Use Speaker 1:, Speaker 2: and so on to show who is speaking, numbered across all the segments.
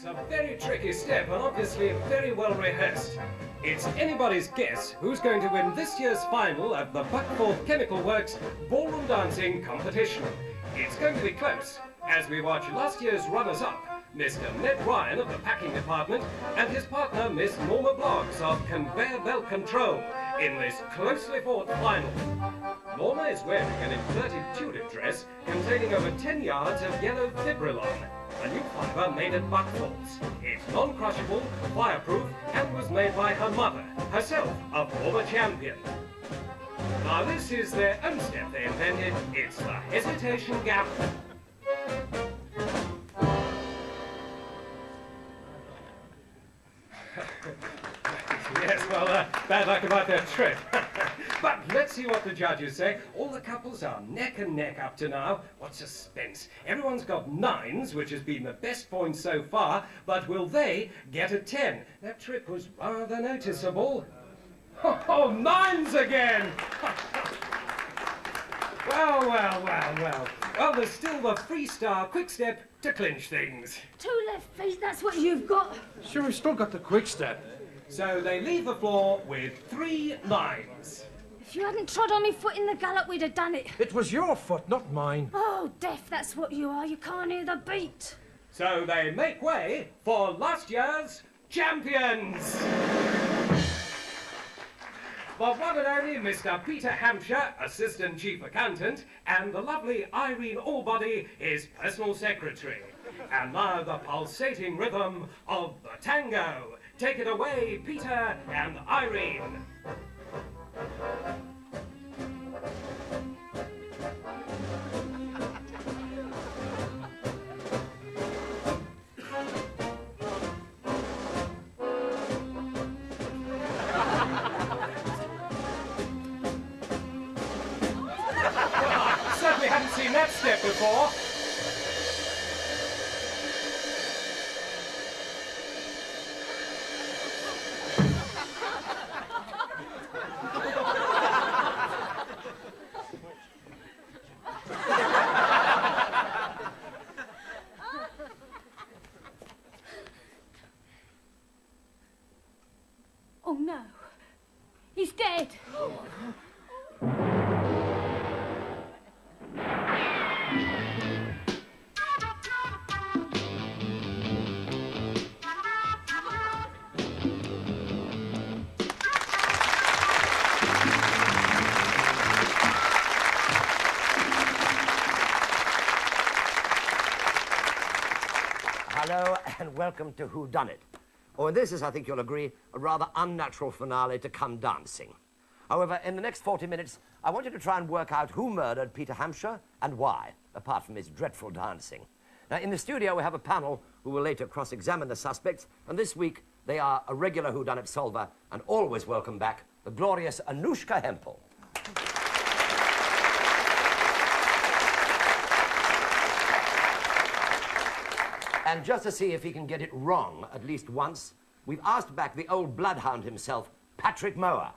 Speaker 1: That's a very tricky step and obviously very well rehearsed. It's anybody's guess who's going to win this year's final of the Buckforth Chemical Works ballroom dancing competition. It's going to be close as we watch last year's runners-up, Mr. Ned Ryan of the packing department and his partner Miss Norma Bloggs of conveyor belt control in this closely fought final. Norma is wearing an inverted tulip dress containing over 10 yards of yellow fibrilon, a new fibre made at Buckforth's. It's non-crushable, fireproof, and was made by her mother, herself a former champion. Now this is their own step they invented. It's the hesitation gap. Yes, well, bad luck about that trip. But let's see what the judges say. All the couples are neck and neck up to now. What suspense. Everyone's got 9s, which has been the best point so far, but will they get a 10? That trip was rather noticeable. Oh, 9s again! Well, there's still the freestyle quick step to clinch things.
Speaker 2: 2 left feet, that's what you've got.
Speaker 3: Sure, we've still got the quick step.
Speaker 1: So they leave the floor with 3 9s.
Speaker 2: If you hadn't trod on me foot in the gallop, we'd have done it.
Speaker 3: It was your foot, not mine.
Speaker 2: Oh, deaf, that's what you are. You can't hear the beat.
Speaker 1: So they make way for last year's champions. The one and only Mr. Peter Hampshire, Assistant Chief Accountant, and the lovely Irene Allbody, his personal secretary. And now the pulsating rhythm of the tango. Take it away, Peter and Irene. Certainly haven't seen that step before.
Speaker 2: Oh, no. He's dead.
Speaker 4: Hello and welcome to Whodunnit. Oh, and this is, I think you'll agree, a rather unnatural finale to Come Dancing. However, in the next 40 minutes, I want you to try and work out who murdered Peter Hampshire and why, apart from his dreadful dancing. Now, in the studio, we have a panel who will later cross-examine the suspects, and this week, they are a regular Whodunnit solver, and always welcome back, the glorious Anouska Hempel. And just to see if he can get it wrong at least once, we've asked back the old bloodhound himself, Patrick Mower.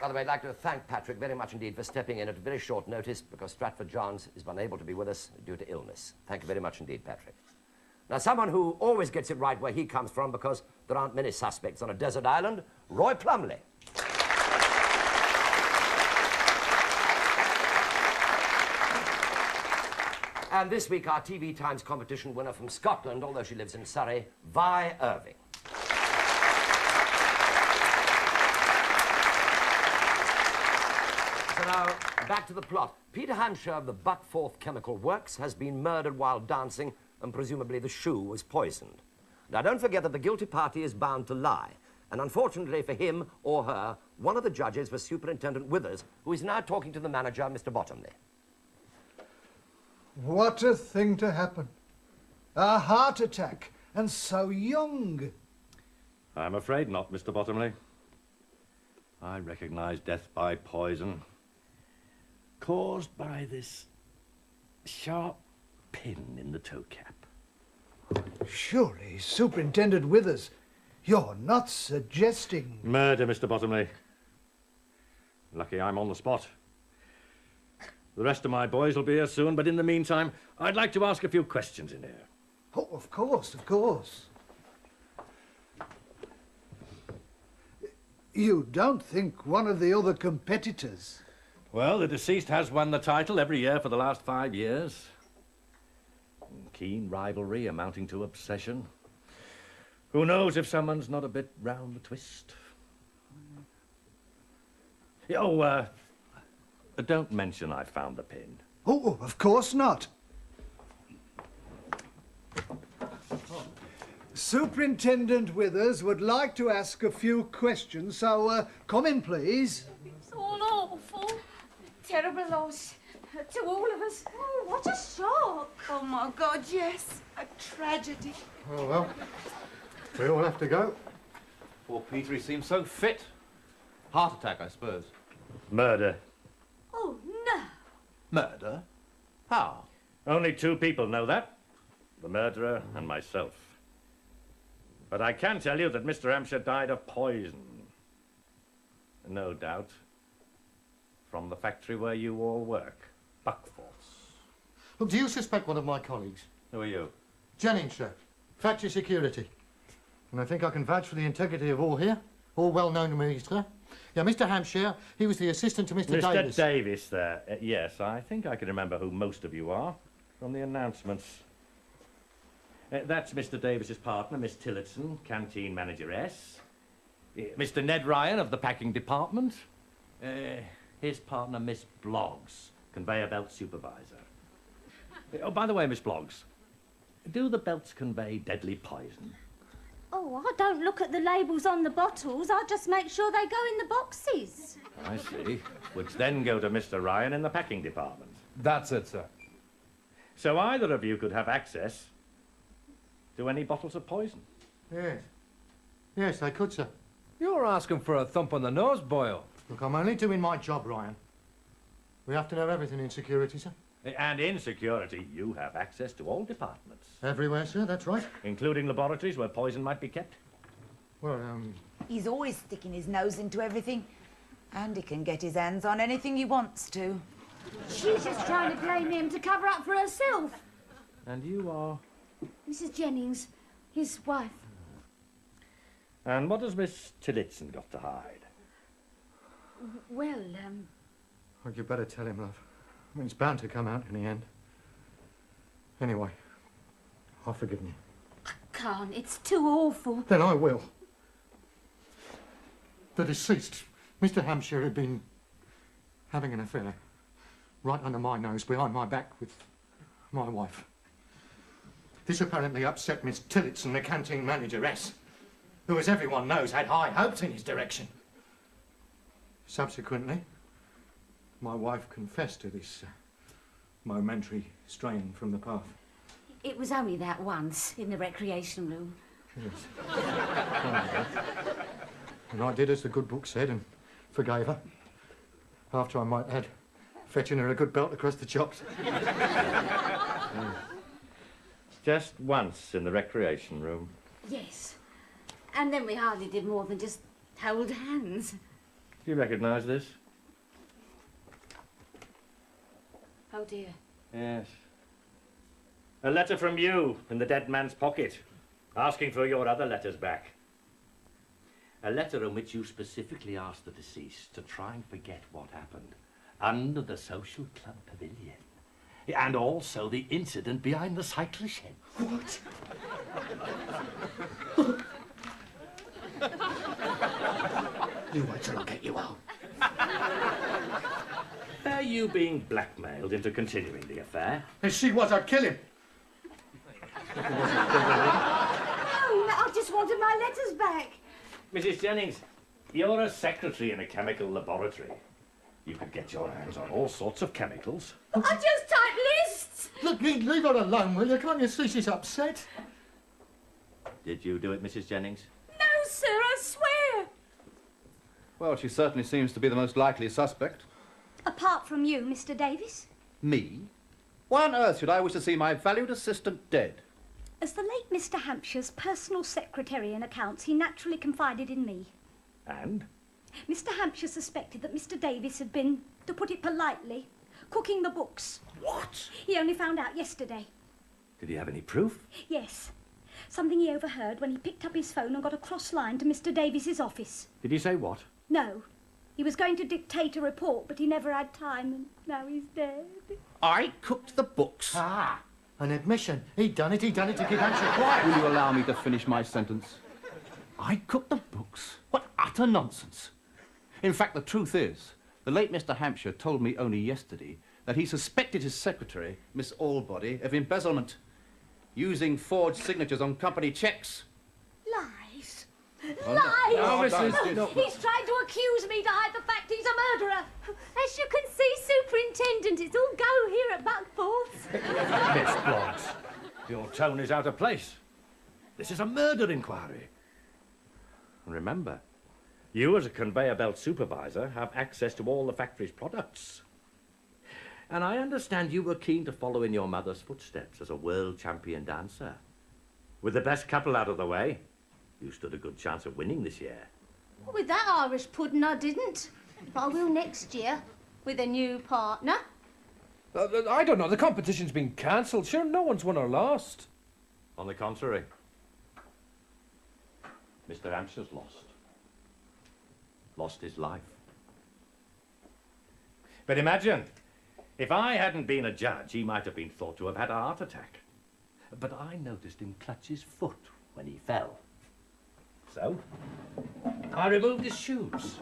Speaker 4: By the way, I'd like to thank Patrick very much indeed for stepping in at very short notice because Stratford Johns is unable to be with us due to illness. Thank you very much indeed, Patrick. Now, someone who always gets it right where he comes from because there aren't many suspects on a desert island, Roy Plumley. And this week, our TV Times competition winner from Scotland, although she lives in Surrey, Vi Irving. So now, back to the plot. Peter Hampshire of the Buckforth Chemical Works has been murdered while dancing, and presumably the shoe was poisoned. Now, don't forget that the guilty party is bound to lie. And unfortunately for him or her, one of the judges was Superintendent Withers, who is now talking to the manager, Mr. Bottomley.
Speaker 5: What a thing to happen. A heart attack, and so young.
Speaker 6: I'm afraid not, Mr. Bottomley. I recognize death by poison caused by this sharp pin in the toe cap.
Speaker 5: Surely, Superintendent Withers, you're not suggesting...
Speaker 6: Murder, Mr. Bottomley. Lucky I'm on the spot. The rest of my boys will be here soon, but in the meantime, I'd like to ask a few questions in here.
Speaker 5: Oh, of course, of course. You don't think one of the other competitors...
Speaker 6: Well, the deceased has won the title every year for the last 5 years. Keen rivalry amounting to obsession. Who knows if someone's not a bit round the twist? Oh, don't mention I found the pin.
Speaker 5: Oh, of course not. Superintendent Withers would like to ask a few questions, so come in, please.
Speaker 2: It's all awful. Terrible loss to all of us. Oh, what a shock.
Speaker 7: Oh, my God, yes. A tragedy.
Speaker 8: Oh, well, we all have to go. Poor Peter, he seems so fit. Heart attack, I suppose.
Speaker 6: Murder.
Speaker 2: Oh, no.
Speaker 8: Murder? How?
Speaker 6: Only 2 people know that. The murderer and myself. But I can tell you that Mr. Hampshire died of poison. No doubt. From the factory where you all work. Buckforce.
Speaker 8: Look, do you suspect one of my colleagues?
Speaker 6: Who are you?
Speaker 8: Jennings, sir. Factory security. And I think I can vouch for the integrity of all here. All well known to me, sir. Yeah, Mr. Hampshire, he was the assistant to Mr. Davis.
Speaker 6: Mr. Davis there. Yes, I think I can remember who most of you are from the announcements. That's Mr. Davis's partner, Miss Tillotson, canteen manageress. Mr. Ned Ryan of the packing department. His partner, Miss Bloggs, conveyor belt supervisor. Oh, by the way, Miss Bloggs, do the belts convey deadly poison?
Speaker 2: Oh, I don't look at the labels on the bottles. I just make sure they go in the boxes.
Speaker 6: I see. Which then go to Mr. Ryan in the packing department.
Speaker 3: That's it, sir.
Speaker 6: So either of you could have access to any bottles of poison.
Speaker 8: Yes. Yes, they could, sir.
Speaker 3: You're asking for a thump on the nose, Boyle.
Speaker 8: Look, I'm only doing my job, Ryan. We have to know everything in security, sir.
Speaker 6: And in security, you have access to all departments.
Speaker 8: Everywhere, sir, that's right.
Speaker 6: Including laboratories where poison might be kept.
Speaker 8: Well,
Speaker 7: He's always sticking his nose into everything. And he can get his hands on anything he wants to.
Speaker 2: She's just trying to blame him to cover up for herself.
Speaker 6: And you are?
Speaker 2: Mrs. Jennings, his wife.
Speaker 6: And what has Miss Tillotson got to hide?
Speaker 2: Well,
Speaker 8: well, you better tell him, love. I mean, it's bound to come out in the end. Anyway, I've forgiven you.
Speaker 2: I can't. It's too awful.
Speaker 8: Then I will. The deceased, Mr. Hampshire, had been having an affair right under my nose, behind my back, with my wife. This apparently upset Miss Tillotson, the canteen manageress, who, as everyone knows, had high hopes in his direction. Subsequently, my wife confessed to this momentary strain from the path.
Speaker 2: It was only that once, in the recreation room.
Speaker 8: Yes. And I did as the good book said and forgave her. After, I might add, fetching her a good belt across the chops.
Speaker 6: Just once in the recreation room.
Speaker 2: Yes. And then we hardly did more than just hold hands.
Speaker 6: Do you recognise this?
Speaker 2: Oh, dear.
Speaker 6: Yes. A letter from you in the dead man's pocket, asking for your other letters back. A letter in which you specifically asked the deceased to try and forget what happened under the social club pavilion. And also the incident behind the cycle shed.
Speaker 8: What? You wait till I get you out.
Speaker 6: Are you being blackmailed into continuing the affair?
Speaker 8: If she was, I'd kill him.
Speaker 2: No, I just wanted my letters back.
Speaker 6: Mrs. Jennings, you're a secretary in a chemical laboratory. You could get your hands on all sorts of chemicals.
Speaker 2: I just type lists.
Speaker 8: Look, leave her alone, will you? Can't you see she's upset?
Speaker 6: Did you do it, Mrs. Jennings?
Speaker 2: No, sir, I swear.
Speaker 9: Well, she certainly seems to be the most likely suspect.
Speaker 2: Apart from you, Mr. Davis.
Speaker 9: Me? Why on earth should I wish to see my valued assistant dead?
Speaker 2: As the late Mr. Hampshire's personal secretary in accounts, he naturally confided in me.
Speaker 6: And?
Speaker 2: Mr. Hampshire suspected that Mr. Davis had been, to put it politely,
Speaker 10: cooking the books.
Speaker 6: What?
Speaker 10: He only found out yesterday.
Speaker 6: Did he have any proof?
Speaker 10: Yes. Something he overheard when he picked up his phone and got a cross line to Mr. Davies's office.
Speaker 6: Did he say what?
Speaker 10: No. He was going to dictate a report, but he never had time, and now he's dead.
Speaker 9: I cooked the books.
Speaker 8: Ah, an admission. He'd done it to give Hampshire quiet.
Speaker 9: Will you allow me to finish my sentence? I cooked the books? What utter nonsense. In fact, the truth is, the late Mr. Hampshire told me only yesterday that he suspected his secretary, Miss Allbody, of embezzlement, using forged signatures on company checks.
Speaker 10: Lies.
Speaker 9: Oh,
Speaker 10: Lies!
Speaker 9: no, Mrs. No.
Speaker 10: He's trying to accuse me to hide the fact he's a murderer. As you can see, Superintendent, it's all go here at Buckforth.
Speaker 6: Miss Bloggs, your tone is out of place. This is a murder inquiry. And remember, you as a conveyor belt supervisor have access to all the factory's products. And I understand you were keen to follow in your mother's footsteps as a world champion dancer. With the best couple out of the way, you stood a good chance of winning this year.
Speaker 2: With that Irish pudding, I didn't. But I will next year, with a new partner.
Speaker 3: I don't know. The competition's been cancelled. Sure, no one's won or lost.
Speaker 6: On the contrary, Mr. Hampshire's lost. Lost his life. But imagine, if I hadn't been a judge, he might have been thought to have had a heart attack. But I noticed him clutch his foot when he fell. So, I removed his shoes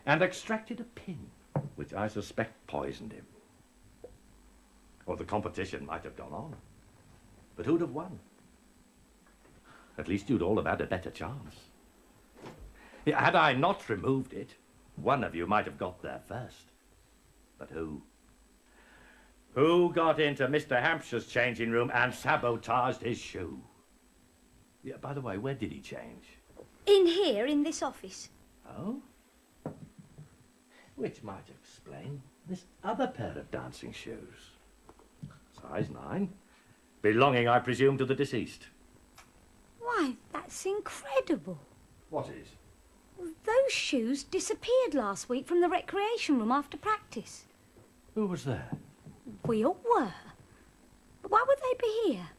Speaker 6: and extracted a pin, which I suspect poisoned him. Or the competition might have gone on. But who'd have won? At least you'd all have had a better chance. Yeah, had I not removed it, one of you might have got there first. But who? Who got into Mr. Hampshire's changing room and sabotaged his shoe? Yeah, by the way, where did he change?
Speaker 10: In here, in this office.
Speaker 6: Oh? Which might explain this other pair of dancing shoes. Size 9. Belonging, I presume, to the deceased.
Speaker 10: Why, that's incredible.
Speaker 6: What is?
Speaker 10: Those shoes disappeared last week from the recreation room after practice.
Speaker 6: Who was there?
Speaker 10: We all were. But why would they be here?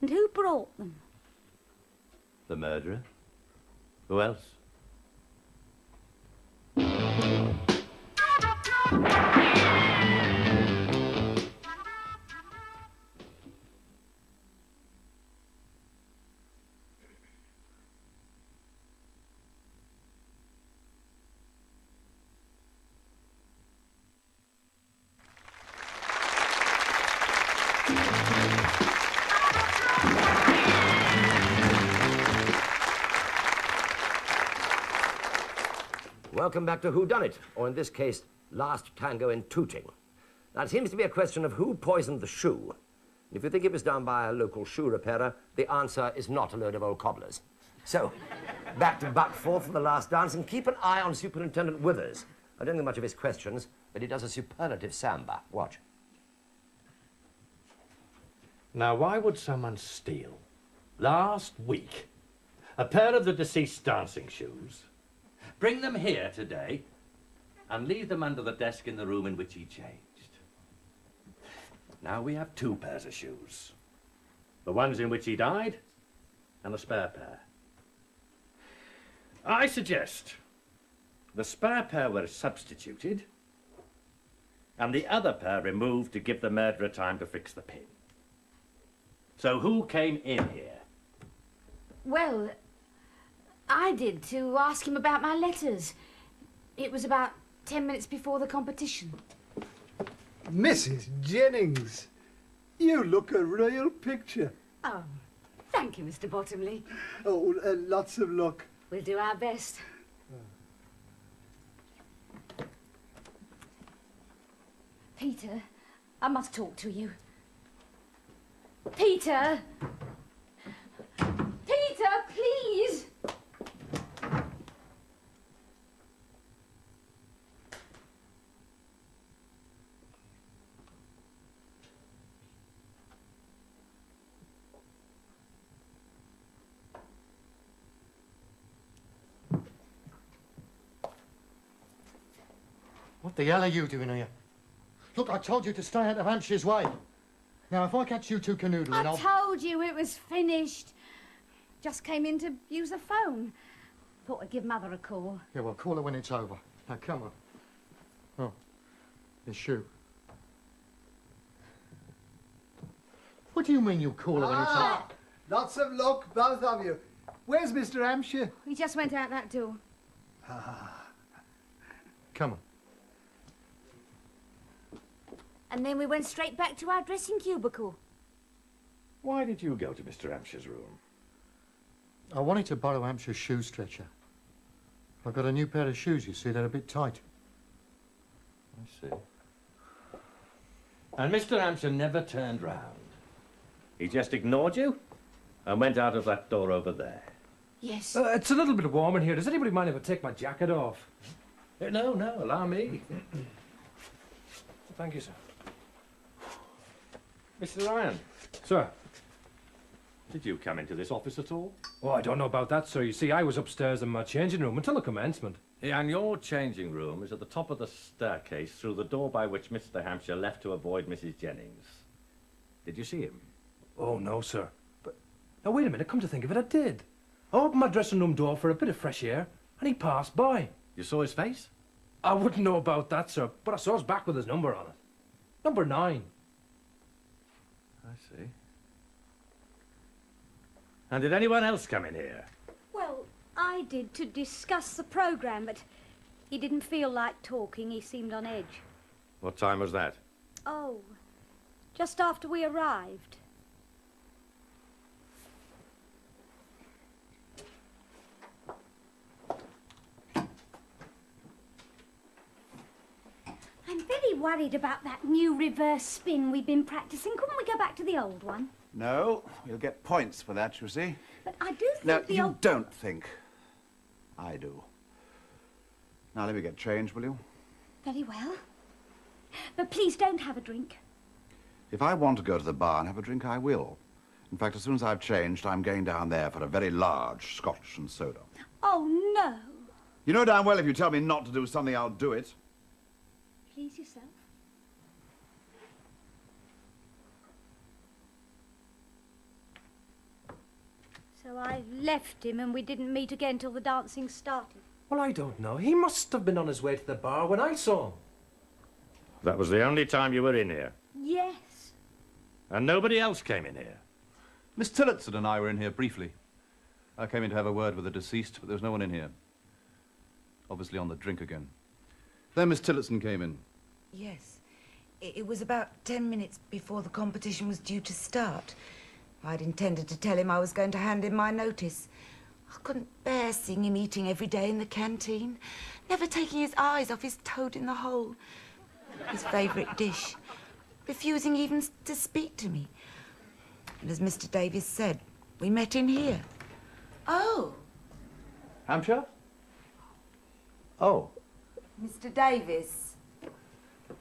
Speaker 10: And who brought them?
Speaker 6: The murderer? Who else?
Speaker 4: Welcome back to Whodunnit, or in this case, Last Tango in Tooting. Now, it seems to be a question of who poisoned the shoe. If you think it was done by a local shoe repairer, the answer is not a load of old cobblers. So, back to Buckforth for the last dance, and keep an eye on Superintendent Withers. I don't think much of his questions, but he does a superlative samba. Watch.
Speaker 6: Now, why would someone steal, last week, a pair of the deceased's dancing shoes, bring them here today, and leave them under the desk in the room in which he changed? Now we have 2 pairs of shoes. The ones in which he died, and a spare pair. I suggest the spare pair were substituted, and the other pair removed to give the murderer time to fix the pin. So who came in here?
Speaker 2: Well, I did, to ask him about my letters. It was about 10 minutes before the competition.
Speaker 5: Mrs. Jennings, you look a real picture.
Speaker 2: Oh, thank you, Mr. Bottomley.
Speaker 5: Oh, lots of luck.
Speaker 2: We'll do our best. Peter, I must talk to you. Peter! Peter, please!
Speaker 8: What the hell are you doing here? Look, I told you to stay out of Hampshire's way. Now, if I catch you two canoodling,
Speaker 2: I told you it was finished. Just came in to use the phone. Thought I'd give Mother a call.
Speaker 8: Yeah, well, call her when it's over. Now, come on. Oh, your shoe. What do you mean you call her when it's over?
Speaker 5: Lots of luck, both of you. Where's Mr. Hampshire?
Speaker 2: He just went out that door.
Speaker 8: Come on.
Speaker 2: And then we went straight back to our dressing cubicle.
Speaker 6: Why did you go to Mr. Hampshire's room?
Speaker 8: I wanted to borrow Hampshire's shoe stretcher. I've got a new pair of shoes, you see, they're a bit tight.
Speaker 6: I see. And Mr. Hampshire never turned round. He just ignored you and went out of that door over there.
Speaker 2: Yes.
Speaker 3: It's a little bit warm in here. Does anybody mind if I take my jacket off?
Speaker 6: No, allow me.
Speaker 3: Thank you, sir.
Speaker 6: Mr. Ryan.
Speaker 3: Sir?
Speaker 6: Did you come into this office at all?
Speaker 3: Oh, I don't know about that, sir. You see, I was upstairs in my changing room until the commencement.
Speaker 6: Yeah, and your changing room is at the top of the staircase through the door by which Mr. Hampshire left to avoid Mrs. Jennings. Did you see him?
Speaker 3: Oh, no, sir. But, now, wait a minute. Come to think of it, I did. I opened my dressing room door for a bit of fresh air, and he passed by.
Speaker 6: You saw his face?
Speaker 3: I wouldn't know about that, sir, but I saw his back with his number on it. Number 9.
Speaker 6: I see. And did anyone else come in here?
Speaker 10: Well, I did, to discuss the programme, but he didn't feel like talking. He seemed on edge.
Speaker 6: What time was that?
Speaker 10: Oh, just after we arrived. I'm very worried about that new reverse spin we've been practising. Couldn't we go back to the old one?
Speaker 11: No, you'll get points for that, you see.
Speaker 10: But I do think
Speaker 11: Now,
Speaker 10: the
Speaker 11: you
Speaker 10: old...
Speaker 11: don't think. I do. Now, let me get changed, will you?
Speaker 10: Very well. But please don't have a drink.
Speaker 11: If I want to go to the bar and have a drink, I will. In fact, as soon as I've changed, I'm going down there for a very large Scotch and soda.
Speaker 10: Oh, no.
Speaker 11: You know damn well if you tell me not to do something, I'll do it.
Speaker 10: Please yourself. So I left him and we didn't meet again till the dancing started.
Speaker 3: Well, I don't know. He must have been on his way to the bar when I saw him.
Speaker 6: That was the only time you were in here.
Speaker 10: Yes.
Speaker 6: And nobody else came in here.
Speaker 9: Miss Tillotson and I were in here briefly. I came in to have a word with the deceased, but there was no one in here. Obviously on the drink again. Then Miss Tillotson came in.
Speaker 7: Yes. It was about 10 minutes before the competition was due to start. I'd intended to tell him I was going to hand him my notice. I couldn't bear seeing him eating every day in the canteen, never taking his eyes off his toad in the hole, his favourite dish, refusing even to speak to me. And as Mr. Davies said, we met in here. Oh,
Speaker 9: Hampshire? Oh,
Speaker 7: Mr. Davies.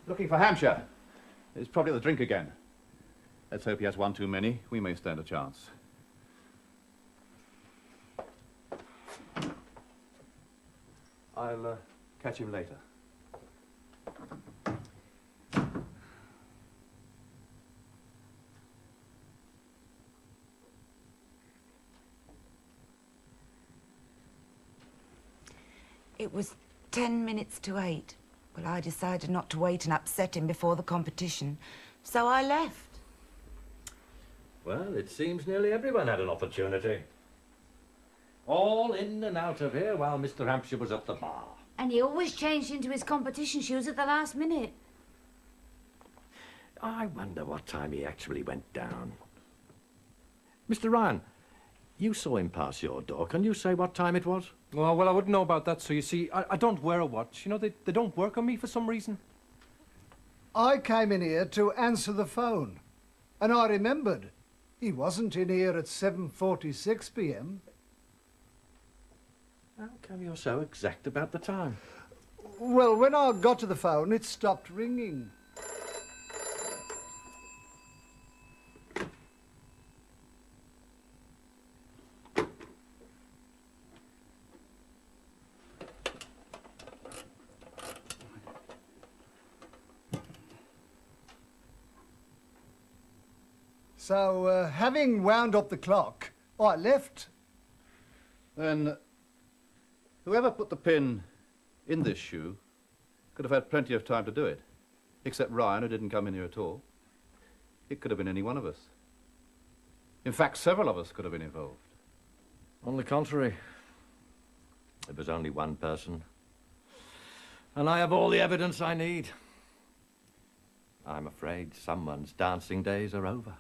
Speaker 9: looking for Hampshire. He's probably at the drink again. Let's hope he has one too many. We may stand a chance. I'll catch him later.
Speaker 7: It was 10 minutes to 8. Well, I decided not to wait and upset him before the competition, so I left.
Speaker 6: Well, it seems nearly everyone had an opportunity. All in and out of here while Mr. Hampshire was at the bar.
Speaker 2: And he always changed into his competition shoes at the last minute.
Speaker 6: I wonder what time he actually went down. Mr. Ryan, you saw him pass your door. Can you say what time it was?
Speaker 3: Oh, well, I wouldn't know about that, so you see, I don't wear a watch. You know, they don't work on me for some reason.
Speaker 5: I came in here to answer the phone, and I remembered he wasn't in here at 7:46 p.m.
Speaker 6: How come you're so exact about the time?
Speaker 5: Well, when I got to the phone, it stopped ringing. So, having wound up the clock, I left.
Speaker 9: Then whoever put the pin in this shoe could have had plenty of time to do it. Except Ryan, who didn't come in here at all. It could have been any one of us. In fact, several of us could have been involved.
Speaker 6: On the contrary, it was only one person. And I have all the evidence I need. I'm afraid someone's dancing days are over.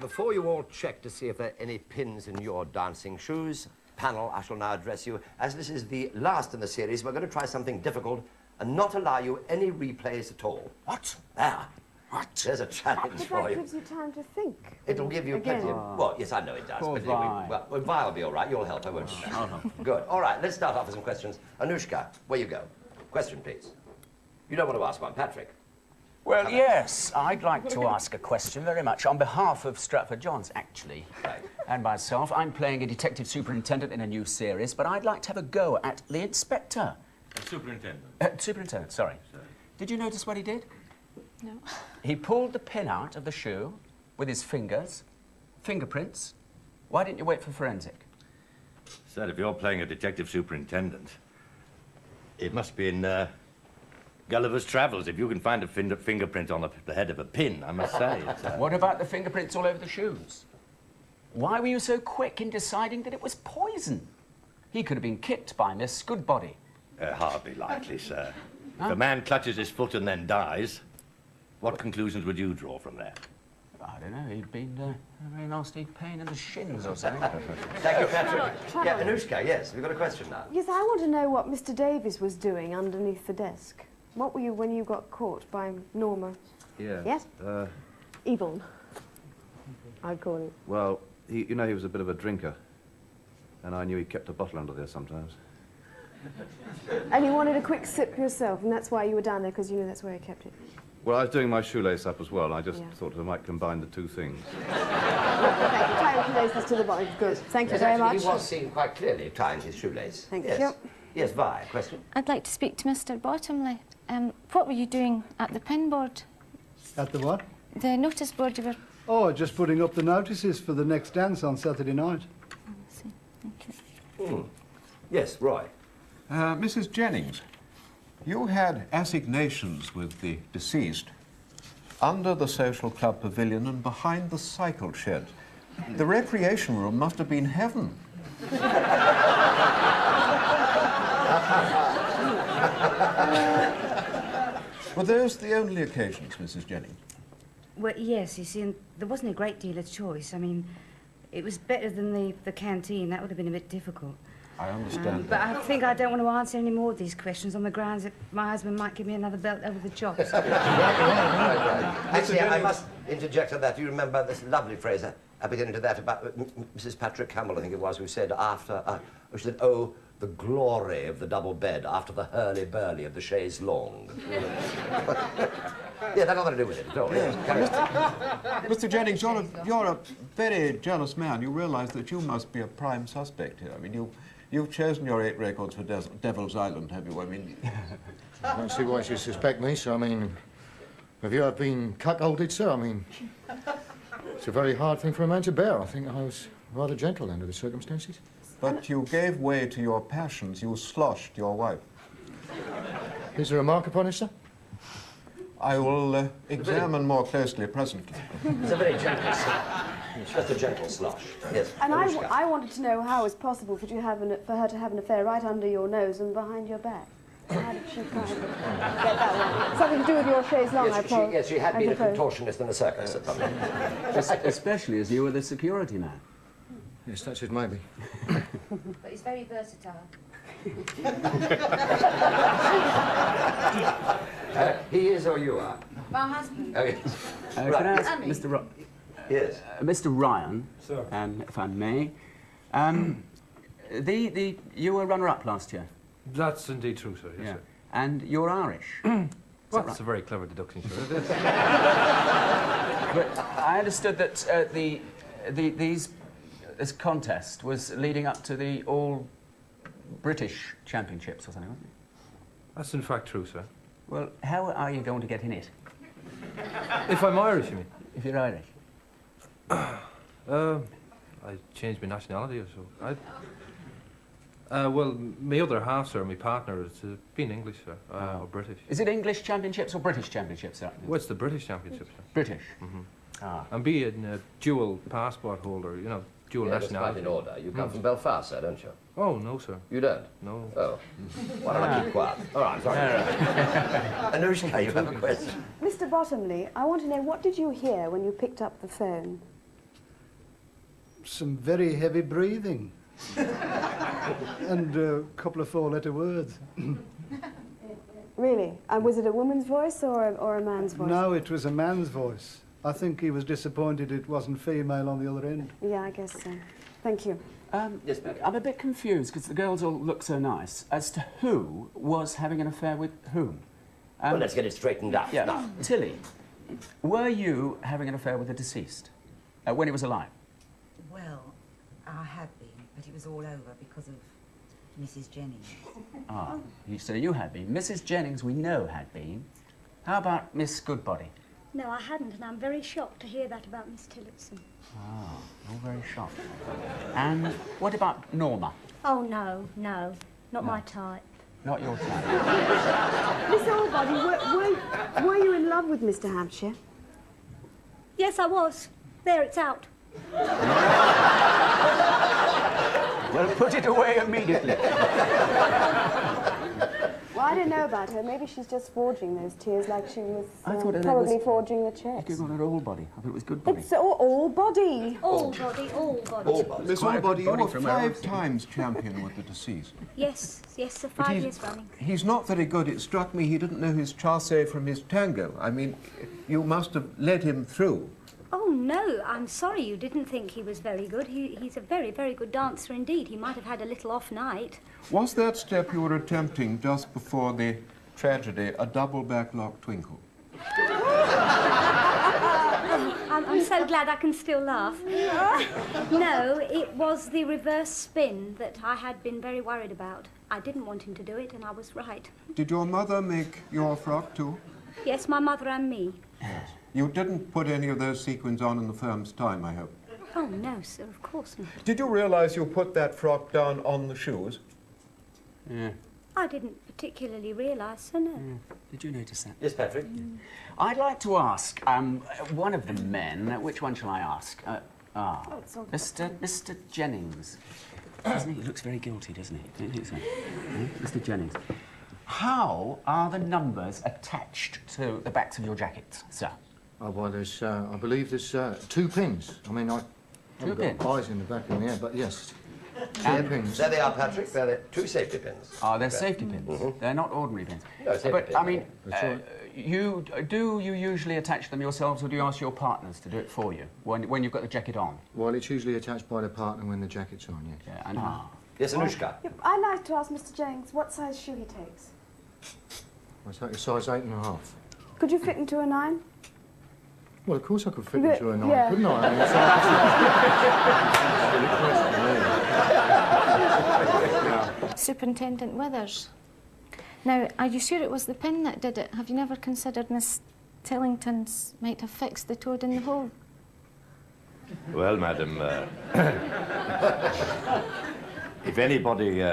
Speaker 4: Before you all check to see if there are any pins in your dancing shoes, panel, I shall now address you. As this is the last in the series, we're going to try something difficult and not allow you any replays at all.
Speaker 12: What?
Speaker 4: There. What? There's a challenge
Speaker 12: But
Speaker 4: for
Speaker 12: that
Speaker 4: you.
Speaker 12: gives you time to think.
Speaker 4: It'll give you
Speaker 12: Again.
Speaker 4: plenty of... Well, yes, I know it does.
Speaker 9: Poor
Speaker 4: But
Speaker 9: Vi.
Speaker 4: well, Vi will be all right. You'll help her, won't you? Good. All right, let's start off with some questions. Anouska, where you go? Question, please. You don't want to ask one. Patrick.
Speaker 13: Well, yes, I'd like to ask a question very much on behalf of Stratford-Johns, actually, and myself. I'm playing a detective superintendent in a new series, but I'd like to have a go at the inspector.
Speaker 6: Superintendent.
Speaker 13: Superintendent, sorry. Did you notice what he did?
Speaker 10: No.
Speaker 13: He pulled the pin out of the shoe with his fingers, fingerprints. Why didn't you wait for forensic?
Speaker 6: Sir, if you're playing a detective superintendent, it must be in Gulliver's Travels. If you can find a fingerprint on the head of a pin, I must say.
Speaker 13: What about the fingerprints all over the shoes? Why were you so quick in deciding that it was poison? He could have been kicked by Miss Goodbody.
Speaker 6: Hardly likely, sir. If a man clutches his foot and then dies, what conclusions would you draw from that?
Speaker 13: I don't know, he'd been a very nasty pain in the shins or something.
Speaker 4: Thank you, Patrick. Yeah, Anouska, yes, we've got a question now.
Speaker 12: Yes, I want to know what Mr. Davies was doing underneath the desk. What were you when you got caught by Norma?
Speaker 9: Yeah.
Speaker 12: Yes? Evil, I'd call it.
Speaker 9: Well, you know, he was a bit of a drinker. And I knew he kept a bottle under there sometimes.
Speaker 12: And you wanted a quick sip yourself, and that's why you were down there, because you knew that's where he kept it.
Speaker 9: Well, I was doing my shoelace up as well, and I just thought I might combine the two things.
Speaker 12: Thank you. Tie your shoelaces to the bottom. Good. Thank you very much.
Speaker 4: He was seen quite clearly tying his shoelace.
Speaker 12: Thank
Speaker 4: yes.
Speaker 12: you.
Speaker 4: Yes, Vi, question?
Speaker 10: I'd like to speak to Mr. Bottomley. What were you doing at the pin board?
Speaker 5: At the what?
Speaker 10: The notice board you were...
Speaker 5: Oh, just putting up the notices for the next dance on Saturday night.
Speaker 10: I see. Thank you.
Speaker 4: Yes, Roy.
Speaker 14: Mrs. Jennings, you had assignations with the deceased under the social club pavilion and behind the cycle shed. The recreation room must have been heaven. Were those the only occasions, Mrs. Jennings?
Speaker 2: Well, yes, you see, and there wasn't a great deal of choice. I mean, it was better than the canteen. That would have been a bit difficult.
Speaker 14: I understand
Speaker 2: But I think I don't want to answer any more of these questions on the grounds that my husband might give me another belt over the chops.
Speaker 4: Actually, I must interject on that. Do you remember this lovely phrase beginning to that about Mrs. Patrick Campbell, I think it was, who said after, she said, oh, the glory of the double bed after the hurly-burly of the chaise longue. Yeah, that's nothing to do with it at all.
Speaker 14: Yes. Mr. Jennings, you're a very jealous man. You realise that you must be a prime suspect here. I mean, you've chosen your 8 records for Devil's Island, have you? I mean...
Speaker 8: I don't see why she suspect me, sir. I mean, have you ever been cuckolded, sir? I mean, it's a very hard thing for a man to bear. I think I was rather gentle under the circumstances.
Speaker 14: But you gave way to your passions. You sloshed your wife.
Speaker 8: Is there a mark upon it, sir?
Speaker 14: I will examine more closely presently.
Speaker 4: It's a very gentle slosh. Just a gentle slosh. Yes.
Speaker 12: And I wanted to know how it's possible for her to have an affair right under your nose and behind your back. How did she kind of get that one? Something to do with your chaise longue, I suppose.
Speaker 4: Yes, she had been a contortionist in a circus at some point.
Speaker 13: Especially as you were the security man.
Speaker 8: Yes, that's it, maybe.
Speaker 2: But he's very versatile.
Speaker 4: He is or you are?
Speaker 2: My husband.
Speaker 4: Oh, yes.
Speaker 13: Can I ask Mr.
Speaker 4: Yes.
Speaker 13: Mr. Ryan,
Speaker 3: Sir.
Speaker 13: if I may, you were runner-up last year.
Speaker 3: That's indeed true, sir. Yes, sir.
Speaker 13: And you're Irish.
Speaker 3: Well,
Speaker 13: that
Speaker 3: that's
Speaker 13: right?
Speaker 3: a very clever deduction, sure it is.
Speaker 13: But I understood that this contest was leading up to the All-British Championships or something, wasn't it?
Speaker 3: That's in fact true, sir.
Speaker 13: Well, how are you going to get in it?
Speaker 3: If I'm Irish, you mean?
Speaker 13: If you're Irish.
Speaker 3: I changed my nationality or so. Well, my other half, sir, my partner, is being English, sir, or British.
Speaker 13: Is it English Championships or British Championships, sir?
Speaker 3: Well, it's the British Championship, sir.
Speaker 13: British?
Speaker 3: Mm-hmm.
Speaker 13: Ah.
Speaker 3: And being a dual passport holder, you know, dual
Speaker 4: Yeah, that's
Speaker 3: nationality.
Speaker 4: quite in order. You come from Belfast, sir, don't you?
Speaker 3: Oh, no, sir.
Speaker 4: You don't?
Speaker 3: No.
Speaker 4: Oh. Why don't I keep quiet? All right, sorry. Anouska, you have a question.
Speaker 12: Mr. Bottomley, I want to know, what did you hear when you picked up the phone?
Speaker 5: Some very heavy breathing. And a couple of four-letter words.
Speaker 12: Really? Was it a woman's voice or a man's voice?
Speaker 5: No, it was a man's voice. I think he was disappointed it wasn't female on the other end.
Speaker 12: Yeah, I guess so. Thank you.
Speaker 13: Yes, I'm a bit confused because the girls all look so nice as to who was having an affair with whom.
Speaker 4: Well, let's get it straightened out.
Speaker 13: Yeah. Now, Tilly, were you having an affair with the deceased when he was alive?
Speaker 7: Well, I had been, but it was all over because of Mrs. Jennings.
Speaker 13: Ah, so you had been. Mrs. Jennings, we know, had been. How about Miss Goodbody?
Speaker 10: No, I hadn't, and I'm very shocked to hear that about Miss Tillotson.
Speaker 13: Ah, all very shocked. And what about Norma?
Speaker 10: Oh, no, not my type.
Speaker 13: Not your type.
Speaker 12: Miss Allbody, were you in love with Mr. Hampshire?
Speaker 10: Yes, I was. There, it's out.
Speaker 13: Well, put it away immediately.
Speaker 12: Well, I don't know about her. Maybe she's just forging those tears like she was
Speaker 13: I thought
Speaker 12: probably forging the checks.
Speaker 13: You got her all body. I thought it was good body.
Speaker 12: It's all body.
Speaker 10: All body.
Speaker 14: Miss
Speaker 13: Quite a
Speaker 14: Allbody,
Speaker 13: good
Speaker 14: you
Speaker 13: body
Speaker 14: were
Speaker 13: from where I
Speaker 14: 5
Speaker 13: was.
Speaker 14: times champion with the deceased.
Speaker 10: Yes, sir,
Speaker 14: But
Speaker 10: 5 years running.
Speaker 14: He's not very good. It struck me he didn't know his chasse from his tango. I mean, you must have led him through.
Speaker 10: Oh, no, I'm sorry you didn't think he was very good. He's a very, very good dancer indeed. He might have had a little off night.
Speaker 14: Was that step you were attempting just before the tragedy a double backlock twinkle?
Speaker 10: I'm so glad I can still laugh. No, it was the reverse spin that I had been very worried about. I didn't want him to do it, and I was right.
Speaker 14: Did your mother make your frock too?
Speaker 10: Yes, my mother and me.
Speaker 14: You didn't put any of those sequins on in the firm's time, I hope.
Speaker 10: Oh, no, sir, of course not.
Speaker 14: Did you realize you put that frock down on the shoes?
Speaker 13: Yeah.
Speaker 10: I didn't particularly realise, sir, no.
Speaker 13: Did you notice that?
Speaker 4: Yes, Patrick?
Speaker 13: I'd like to ask one of the men. Which one shall I ask? Mr. Jennings. Doesn't he? He looks very guilty, doesn't he? Don't you think so? Mr. Jennings. How are the numbers attached to the backs of your jackets, sir?
Speaker 8: Oh, well, there's, I believe there's 2 pins. I mean, I haven't got
Speaker 13: pins?
Speaker 8: eyes in the back of the air, but yes. 2 pins.
Speaker 4: There they are, Patrick. They're 2 safety pins.
Speaker 13: Ah, they're safety pins.
Speaker 4: Mm-hmm.
Speaker 13: They're not ordinary pins.
Speaker 4: No, safety
Speaker 13: but,
Speaker 4: pins.
Speaker 13: I mean,
Speaker 8: That's right.
Speaker 13: do you usually attach them yourselves, or do you ask your partners to do it for you when you've got the jacket on?
Speaker 8: Well, it's usually attached by the partner when the jacket's on, yes.
Speaker 13: Yeah, and
Speaker 4: Yes, Anouska.
Speaker 12: Yep, I'd like to ask Mr. Jennings what size shoe he takes.
Speaker 8: I take a size 8.5.
Speaker 12: Could you fit into a 9?
Speaker 8: Well, of course I could fit
Speaker 12: But-
Speaker 8: into a 9,
Speaker 12: yeah.
Speaker 8: couldn't I? I mean, it's
Speaker 15: Superintendent Withers. Now, are you sure it was the pin that did it? Have you never considered Miss Tillington's might have fixed the toad in the hole?
Speaker 6: Well, madam, if anybody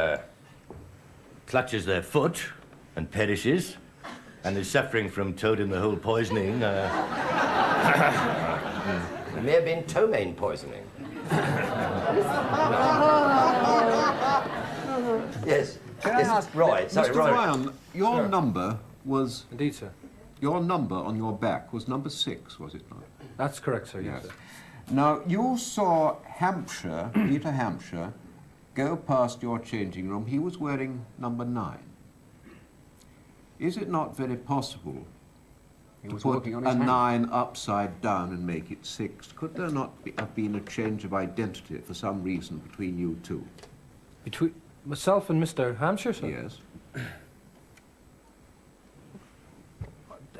Speaker 6: clutches their foot and perishes and is suffering from toad-in-the-hole poisoning,
Speaker 4: It may have been ptomaine poisoning. Yes.
Speaker 14: Can I ask,
Speaker 4: Roy? Sorry,
Speaker 14: Mr.
Speaker 4: Roy.
Speaker 14: Ryan, your number was...
Speaker 3: Indeed, sir.
Speaker 14: Your number on your back was number 6, was it not?
Speaker 3: That's correct, sir, yes.
Speaker 14: Now, you saw Hampshire, Peter Hampshire, go past your changing room. He was wearing number 9. Is it not very possible to
Speaker 13: was
Speaker 14: put
Speaker 13: working on
Speaker 14: a
Speaker 13: his hand.
Speaker 14: 9 upside down and make it 6? Could there not have been a change of identity for some reason between you two?
Speaker 3: Between myself and Mr. Hampshire, sir?
Speaker 14: Yes.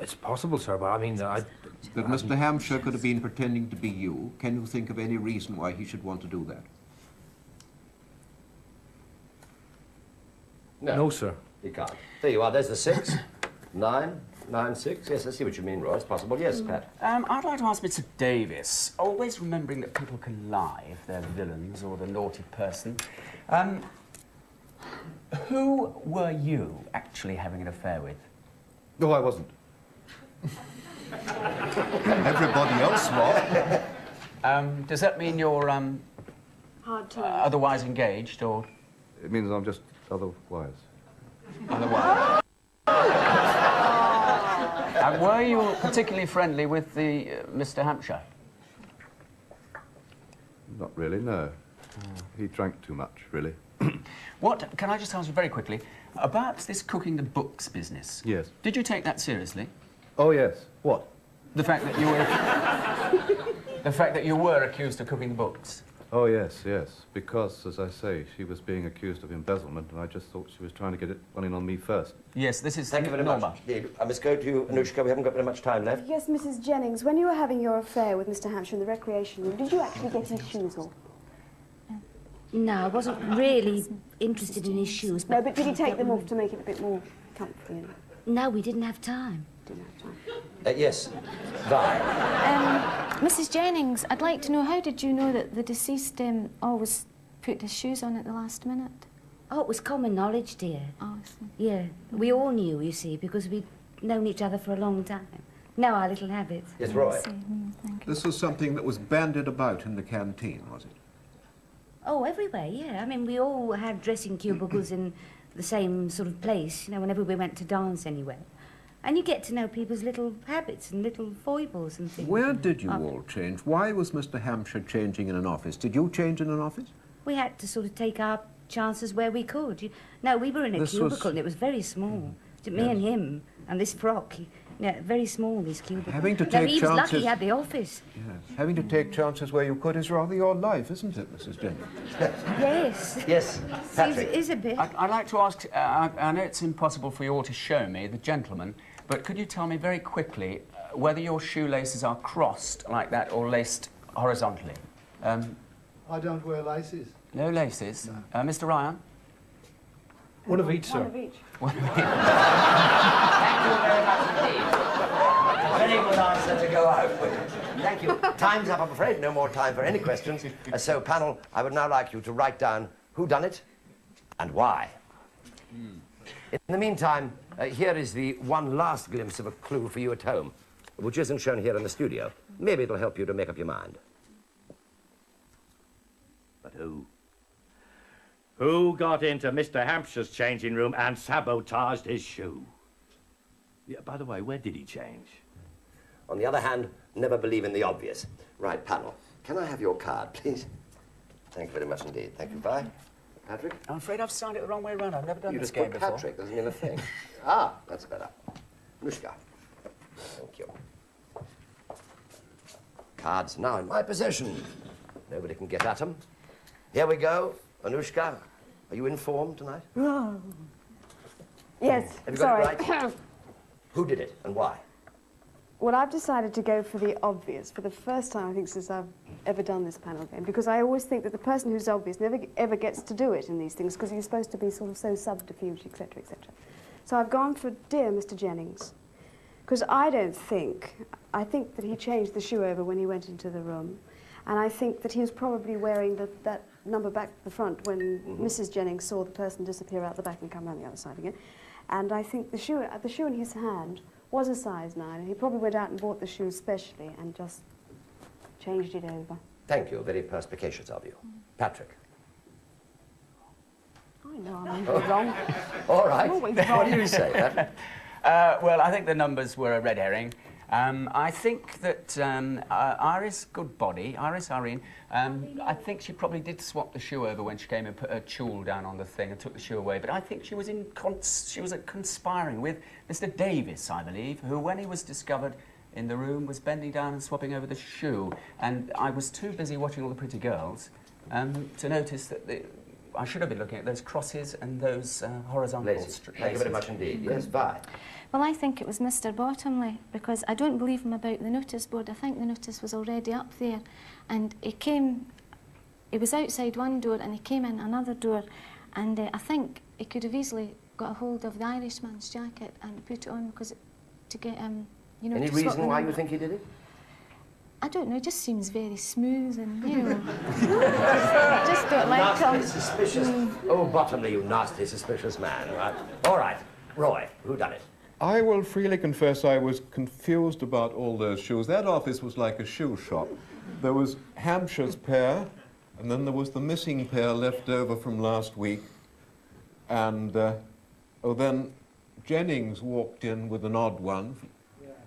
Speaker 3: It's possible, sir, but I mean,
Speaker 14: That Mr. Hampshire could have been pretending to be you. Can you think of any reason why he should want to do that?
Speaker 3: No, sir.
Speaker 4: You can't. There you are. There's the 6. 9, 9, 6. Yes, I see what you mean, Roy. It's possible. Yes, Pat.
Speaker 13: I'd like to ask Mr. Davis, always remembering that people can lie if they're villains or the naughty person. Who were you actually having an affair with?
Speaker 14: No, I wasn't. Everybody else was.
Speaker 13: Does that mean you're
Speaker 12: Hard time.
Speaker 13: otherwise engaged, or...?
Speaker 6: It means I'm just otherwise.
Speaker 13: Otherwise. And were you particularly friendly with the Mr. Hampshire?
Speaker 6: Not really, no. He drank too much, really.
Speaker 13: What, can I just ask you very quickly, about this cooking the books business?
Speaker 6: Yes.
Speaker 13: Did you take that seriously?
Speaker 6: Oh, yes. What?
Speaker 13: The fact that you were... the fact that you were accused of cooking the books?
Speaker 6: Oh, yes, yes. Because, as I say, she was being accused of embezzlement, and I just thought she was trying to get it running on me first.
Speaker 13: Yes, this is...
Speaker 4: Thank you very much. I must go to Anouska. We haven't got very much time left.
Speaker 12: Yes, Mrs. Jennings, when you were having your affair with Mr. Hampshire in the recreation room, did you actually get his shoes off?
Speaker 2: No, I wasn't really interested in his shoes.
Speaker 12: No, but did he take them off to make it a bit more comfy? You know?
Speaker 2: No, we didn't have time.
Speaker 12: Didn't have time.
Speaker 4: Yes. Bye.
Speaker 15: Mrs. Jennings, I'd like to know, how did you know that the deceased always put his shoes on at the last minute?
Speaker 2: Oh, it was common knowledge, dear.
Speaker 15: Oh, I see.
Speaker 2: Yeah, we all knew, you see, because we'd known each other for a long time. Know our little habits.
Speaker 4: Yes, Roy.
Speaker 15: Thank you.
Speaker 14: This was something that was bandied about in the canteen, was it?
Speaker 2: Oh, everywhere, yeah. I mean, we all had dressing cubicles in the same sort of place, you know, whenever we went to dance anywhere. And you get to know people's little habits and little foibles and things.
Speaker 14: Where did you all change? Why was Mr. Hampshire changing in an office? Did you change in an office?
Speaker 2: We had to sort of take our chances where we could. No, we were in a cubicle and it was very small. Me and him and this frock. Yeah, very small, this cubicle.
Speaker 14: Having to take
Speaker 2: no, he was
Speaker 14: chances...
Speaker 2: lucky he had the office.
Speaker 14: Yes. Having to take chances where you could is rather your life, isn't it, Mrs. Jennings?
Speaker 2: Yes.
Speaker 4: Yes, Patrick.
Speaker 2: Is a bit.
Speaker 13: I'd like to ask, I know it's impossible for you all to show me, the gentleman, but could you tell me very quickly whether your shoelaces are crossed like that or laced horizontally?
Speaker 5: I don't wear laces.
Speaker 13: No laces? No. Mr. Ryan?
Speaker 3: One of each, sir.
Speaker 12: One of each.
Speaker 13: One of each.
Speaker 4: Thank you very much indeed. Very good answer to go out with. Thank you. Time's up, I'm afraid. No more time for any questions. So, panel, I would now like you to write down who done it and why. In the meantime, here is the one last glimpse of a clue for you at home, which isn't shown here in the studio. Maybe it'll help you to make up your mind.
Speaker 6: But who? Who got into Mr. Hampshire's changing room and sabotaged his shoe? Yeah, by the way, where did he change?
Speaker 4: On the other hand, never believe in the obvious. Right, panel, can I have your card, please? Thank you very much indeed. Thank you. Bye. Patrick?
Speaker 13: I'm afraid I've signed it the wrong way around. I've never done
Speaker 4: You
Speaker 13: this
Speaker 4: just
Speaker 13: game
Speaker 4: put
Speaker 13: before.
Speaker 4: Patrick, doesn't mean a thing. Ah, that's better. Anouska. Thank you. Cards now in my possession. Nobody can get at them. Here we go. Anouska, are you informed tonight?
Speaker 12: Yes,
Speaker 4: Have you
Speaker 12: sorry.
Speaker 4: got it right? Who did it and why?
Speaker 12: Well, I've decided to go for the obvious for the first time, I think, since I've ever done this panel game, because I always think that the person who's obvious never ever gets to do it in these things, because you're supposed to be sort of so subterfuge, etc., etc. So I've gone for dear Mr. Jennings, because I think that he changed the shoe over when he went into the room, and I think that he was probably wearing that number back at the front when Mrs. Jennings saw the person disappear out the back and come around the other side again. And I think the shoe in his hand was a size 9, and he probably went out and bought the shoe specially and just changed it over.
Speaker 4: Thank you. Very perspicacious of you. Patrick.
Speaker 12: I know I'm always wrong.
Speaker 4: All right.
Speaker 12: I'm always
Speaker 4: What
Speaker 12: wrong.
Speaker 4: do you say, Patrick?
Speaker 13: Well, I think the numbers were a red herring. I think that Iris Goodbody, Irene, I think she probably did swap the shoe over when she came and put her tulle down on the thing and took the shoe away. But I think she was conspiring with Mr. Davis, I believe, who, when he was discovered in the room, was bending down and swapping over the shoe. And I was too busy watching all the pretty girls to notice that I should have been looking at those crosses and those horizontal
Speaker 4: Thank you very much indeed. Yes, bye.
Speaker 15: Well, I think it was Mr. Bottomley, because I don't believe him about the notice board. I think the notice was already up there, and he was outside one door and he came in another door, and I think he could have easily got a hold of the Irishman's jacket and put it on because to get him, you know.
Speaker 4: Any
Speaker 15: to swap
Speaker 4: reason
Speaker 15: the
Speaker 4: why
Speaker 15: number.
Speaker 4: you think he did it?
Speaker 15: I don't know, it just seems very smooth and, you know. I just don't like him.
Speaker 4: Nasty, suspicious. Oh, Bottomley, you nasty, suspicious man. Right. All right, Roy, who done it?
Speaker 14: I will freely confess I was confused about all those shoes. That office was like a shoe shop. There was Hampshire's pair, and then there was the missing pair left over from last week. And, then Jennings walked in with an odd one.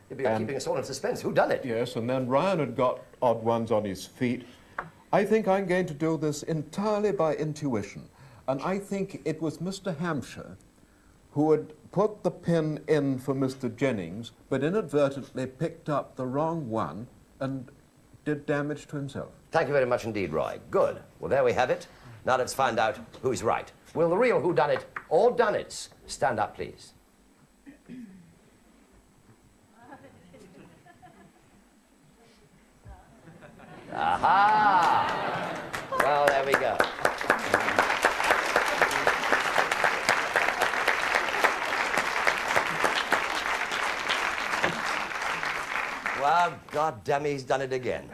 Speaker 4: You're keeping us all in suspense. Who done it?
Speaker 14: Yes, and then Ryan had got odd ones on his feet. I think I'm going to do this entirely by intuition. And I think it was Mr. Hampshire who had put the pin in for Mr. Jennings, but inadvertently picked up the wrong one and did damage to himself.
Speaker 4: Thank you very much indeed, Roy. Good. Well, there we have it. Now let's find out who's right. Will the real whodunit or dunnits stand up, please? Aha! Well, there we go. Well, God damn it, he's done it again.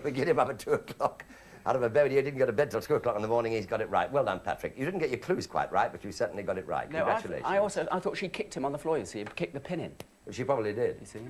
Speaker 4: We get him up at 2 o'clock. Out of a bed, he didn't go to bed till 2 o'clock in the morning, he's got it right. Well done, Patrick. You didn't get your clues quite right, but you certainly got it right.
Speaker 13: No,
Speaker 4: Congratulations.
Speaker 13: I thought she kicked him on the floor, you see, kicked the pin in.
Speaker 4: Well, she probably did.
Speaker 13: You see?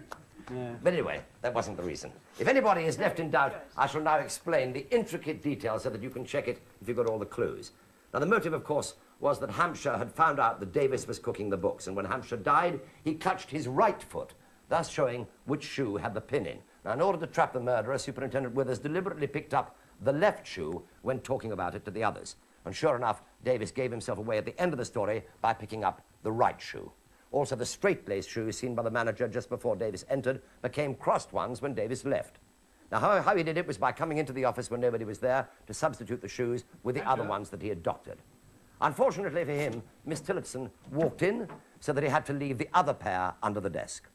Speaker 13: Yeah.
Speaker 4: But anyway, that wasn't the reason. If anybody is left in doubt, I shall now explain the intricate details so that you can check it if you've got all the clues. Now, the motive, of course, was that Hampshire had found out that Davis was cooking the books, and when Hampshire died, he clutched his right foot, thus showing which shoe had the pin in. Now, in order to trap the murderer, Superintendent Withers deliberately picked up the left shoe when talking about it to the others. And sure enough, Davis gave himself away at the end of the story by picking up the right shoe. Also, the straight-laced shoes seen by the manager just before Davis entered became crossed ones when Davis left. Now, how he did it was by coming into the office when nobody was there to substitute the shoes with the other ones that he had doctored. Unfortunately for him, Miss Tillotson walked in so that he had to leave the other pair under the desk.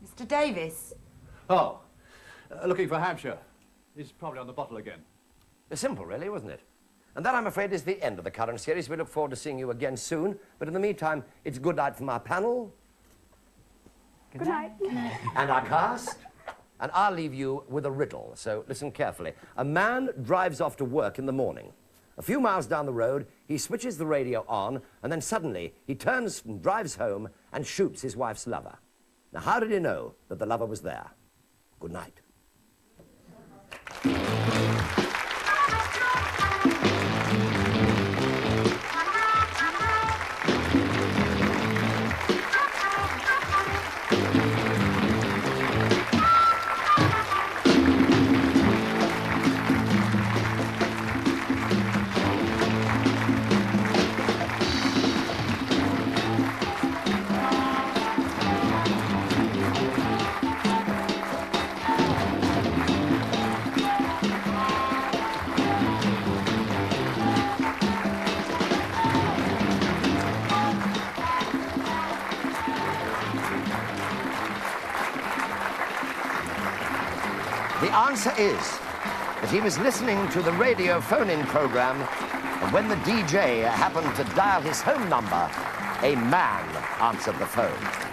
Speaker 7: Mr. Davis.
Speaker 9: Oh, looking for Hampshire. He's probably on the bottle again.
Speaker 4: Simple, really, wasn't it? And that, I'm afraid, is the end of the current series. We look forward to seeing you again soon. But in the meantime, it's good night from our panel.
Speaker 12: Good night. Good night.
Speaker 4: And our cast. And I'll leave you with a riddle, so listen carefully. A man drives off to work in the morning. A few miles down the road, he switches the radio on, and then suddenly he turns and drives home and shoots his wife's lover. Now, how did he know that the lover was there? Good night. The answer is that he was listening to the radio phone-in program, and when the DJ happened to dial his home number, a man answered the phone.